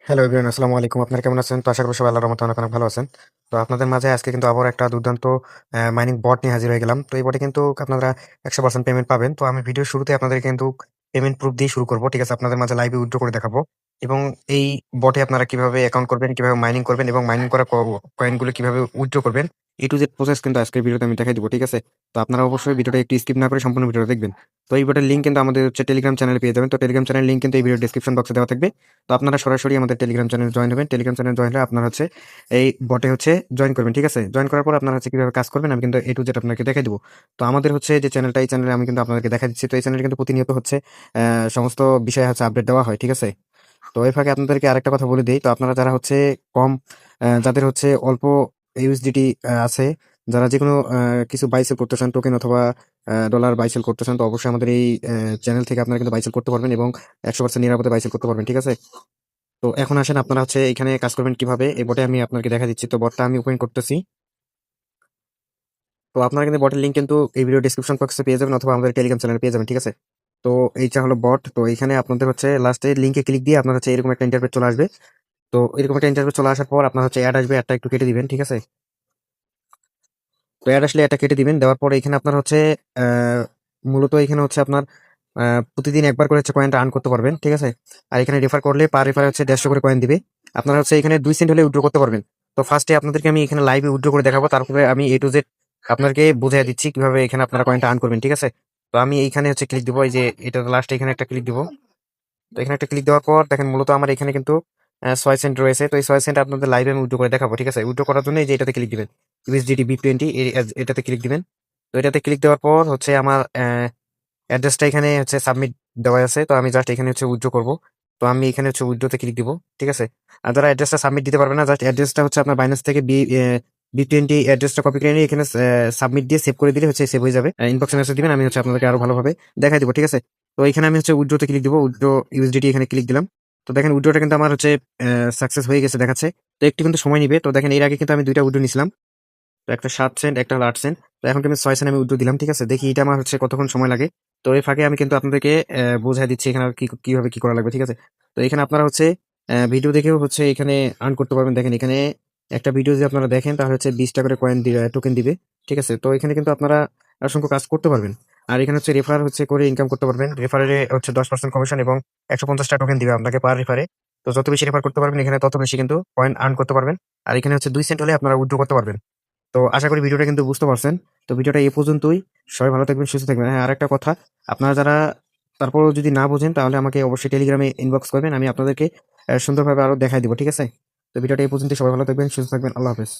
Hello everyone, আসসালামু আলাইকুম। আপনারা কেমন আছেন? তো আশা করি সবাই আল্লাহর রহমতে অনেক অনেক ভালো আছেন। তো আপনাদের মাঝে আজকে কিন্তু আবার একটা দুর্দান্ত মাইনিং বট নিয়ে হাজির হয়ে গেলাম। তো এই বটে কিন্তু আপনারা 100% পেমেন্ট পাবেন। তো আমি ভিডিওর শুরুতে আপনাদের কিন্তু পেমেন্ট প্রুফ দিয়ে শুরু করব। ঠিক আছে? আপনাদের মাঝে লাইভে উইথড্র করে দেখাবো। এবং এই বটে আপনারা কিভাবে অ্যাকাউন্ট করবেন, কিভাবে মাইনিং করবেন এবং মাইনিং করা কয়েনগুলো কিভাবে উইথড্র করবেন, A to Z প্রসেস কিন্তু আজকের ভিডিওতে আমি দেখাই দিব। ঠিক আছে? তো আপনারা অবশ্যই ভিডিওটা একটু স্কিপ না করে সম্পূর্ণ ভিডিওটা দেখবেন। তো এই বটের লিংক কিন্তু আমাদের হচ্ছে টেলিগ্রাম চ্যানেলে পেয়ে যাবেন। তো টেলিগ্রাম চ্যানেল লিংক কিন্তু এই ভিডিও ডেসক্রিপশন বক্সে দেওয়া থাকবে। তো আপনারা সরাসরি আমাদের টেলিগ্রাম চ্যানেল জয়েন হবেন। টেলিগ্রাম চ্যানেল জয়েন হলে আপনার হচ্ছে এই বটে হচ্ছে জয়েন করবেন। ঠিক আছে? জয়েন করার পর আপনারা হচ্ছে কিভাবে কাজ করবেন আমি কিন্তু A to Z আপনাকে দেখাই দিব। তো আমাদের হচ্ছে যে চ্যানেলটা, এই চ্যানেলে আমি কিন্তু আপনাদেরকে দেখা দিচ্ছি। তো এই চ্যানেলে কিন্তু প্রতিনিয়ত হচ্ছে সমস্ত বিষয়ে হচ্ছে আপডেট দেওয়া হয়। ঠিক আছে? তো এই ফাঁকে আপনাদেরকে আরেকটা কথা বলে দেই। তো আপনারা যারা হচ্ছে কম যাদের হচ্ছে অল্প ইউএসডিটি আছে, যারা যেকোনো কিছু বাই সেল করতে চান, টোকেন অথবা ডলার বাই সেল করতে চান, তো অবশ্যই আমাদের এই চ্যানেল থেকে আপনারা কিন্তু বাই সেল করতে পারবেন এবং 100% নিরাপদে বাই সেল করতে পারবেন। ঠিক আছে? তো এখন আসেন আপনারা হচ্ছে এখানে কাজ করবেন কিভাবে, এই বটে আমি আপনাকে দেখা দিচ্ছি। তো বটটা আমি ওপেন করতেছি। তো আপনারা কিন্তু বটের লিংক কিন্তু এই ভিডিও ডিসক্রিপশন বক্সে পেয়ে যাবেন অথবা আমাদের টেলিগ্রাম চ্যানেলে পেয়ে যাবেন। ঠিক আছে? তো এইটা হলো বট। তো এখানে আপনাদের হচ্ছে লাস্টে লিংকে ক্লিক দিয়ে আপনার হচ্ছে এরকম একটা ইন্টারফেস চলে আসবে। তো এরকম একটা ইন্টারফেস চলে আসার পর আপনার হচ্ছে অ্যাড আসবে, অ্যাডটা একটু কেটে দিবেন। ঠিক আছে? তো অ্যাড আসলে এটা কেটে দিবেন। দেওয়ার পরে এখানে আপনার হচ্ছে আহ, মূলত এখানে হচ্ছে আপনার প্রতিদিন একবার করে হচ্ছে কয়েনটা আর্ন করতে পারবেন। ঠিক আছে? আর এখানে রেফার করলে পার রেফার হচ্ছে 150 করে কয়েন দিবে। আপনারা হচ্ছে এখানে 2 সেন্ট হলে উইথড্র করতে পারবেন। তো ফার্স্টে আপনাদেরকে আমি এখানে লাইভে উইথড্র করে দেখাবো, তারপরে আমি A to Z আপনাকে বুঝিয়ে দিচ্ছি কিভাবে এখানে আপনারা কয়েনটা আর্ন করবেন। ঠিক আছে? তো আমি এইখানে হচ্ছে ক্লিক দিব, এই যে এটা লাস্টে এখানে একটা ক্লিক দিব। তো এখানে একটা ক্লিক দেওয়ার পর দেখেন মূলত আমার এখানে কিন্তু 6 সেন্ট রয়েছে। তো এই 6 সেন্ট আপনাদের লাইভে আমি উইথড্র করে দেখাবো। ঠিক আছে? উইথড্র করার জন্য এই যে এটাতে ক্লিক দিবেন, ইউএসডিটি B20, এটাতে ক্লিক দিবেন। তো এটাতে ক্লিক দেওয়ার পর হচ্ছে আমার অ্যাড্রেসটা এখানে হচ্ছে সাবমিট দেওয়া আছে। তো আমি জাস্ট এখানে হচ্ছে উইথড্র করব। তো আমি এখানে হচ্ছে উইথড্রতে ক্লিক দিব। ঠিক আছে? আর যারা অ্যাড্রেসটা সাবমিট দিতে পারবে না, জাস্ট অ্যাড্রেসটা হচ্ছে আপনার বাইন্যান্স থেকে B20 অ্যাড্রেসটা কপি করে নিয়ে এখানে সাবমিট দিয়ে সেভ করে দিলে হচ্ছে সেভ হয়ে যাবে। ইনবক্সে মেসেজ দিবেন, আমি হচ্ছে আপনাদেরকে আরো ভালোভাবে দেখাই দিব। ঠিক আছে? তো এখানে আমি হচ্ছে উইথড্রতে ক্লিক দিব, উইথড্র ইউএসডিটি এখানে ক্লিক দিলাম। তো দেখেন উইথড্রটা কিন্তু আমার হচ্ছে সাকসেস হয়ে গেছে দেখাচ্ছে। তো একটু কিন্তু সময় নিবে। তো দেখেন এর আগে কিন্তু আমি দুইটা উইথড্র নিছিলাম। তো একটা 7 সেন্ট, একটা হলো 8 সেন্ট। তো এখন কিন্তু 6 সেন্ট আমি উইথড্র দিলাম। ঠিক আছে? দেখি এটা আমার হচ্ছে কতক্ষণ সময় লাগে। তো এই ফাঁকে আমি কিন্তু আপনাদেরকে বোঝাই দিচ্ছি এখানে আর কিভাবে কি করা লাগবে। ঠিক আছে? তো এখানে আপনারা হচ্ছে ভিডিও দেখেও হচ্ছে এখানে আর্ন করতে পারবেন। দেখেন এখানে একটা ভিডিও যদি আপনারা দেখেন তাহলে হচ্ছে 20 টাকা করে কয়েন দিবে, টোকেন দিবে। ঠিক আছে? তো এখানে কিন্তু আপনারা অসংখ্য কাজ করতে পারবেন। আর এখানে হচ্ছে রেফার হচ্ছে করে ইনকাম করতে পারবেন। রেফারে হচ্ছে 10% কমিশন এবং 150 টা টোকেন দিবে আপনাকে পার রেফারে। তো যত বেশি রেফার করতে পারবেন এখানে তত বেশি কিন্তু কয়েন আর্ন করতে পারবেন। আর এখানে হচ্ছে 2 সেন্ট হলে আপনারা উইথড্র করতে পারবেন। তো আশা করি ভিডিওটা কিন্তু বুঝতে পারছেন। তো ভিডিওটা এই পর্যন্তই। সবাই ভালো থাকবেন, সুস্থ থাকবেন। হ্যাঁ, আরেকটা কথা, আপনারা যারা তারপরও যদি না বোঝেন তাহলে আমাকে অবশ্যই টেলিগ্রামে ইনবক্স করবেন, আমি আপনাদেরকে সুন্দরভাবে আরো দেখাই দিব। ঠিক আছে? তো ভিডিওটা এই পর্যন্তই। সবাই ভালো থাকবেন, সুস্থ থাকবেন। আল্লাহ হাফেজ।